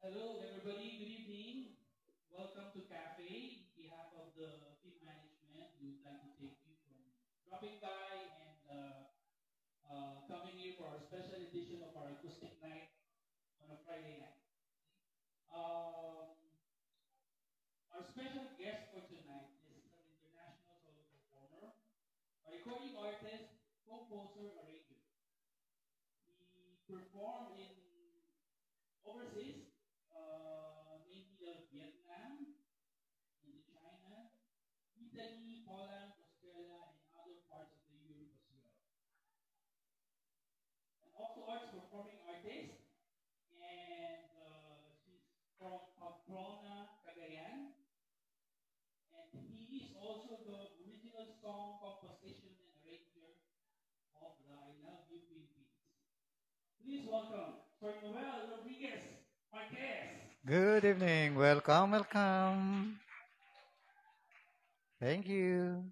Hello, everybody. Good evening. Welcome to Cafe. On behalf of the team management, we would like to thank you for dropping by and coming here for our special edition of our acoustic night on a Friday night. Um, our special guest for tonight is an international solo performer, a recording artist, composer, arranger. He performed in overseas, mainly Vietnam, into China, Italy, Poland, Australia, and other parts of the Europe as well. And also arts performing artist, and she's from Pamplona, Cagayan, and he is also the original song composition and arranger of the I Love You Philippines. Please welcome Sir Noel Rodriguez Marquez. Good evening. Welcome, welcome. Thank you.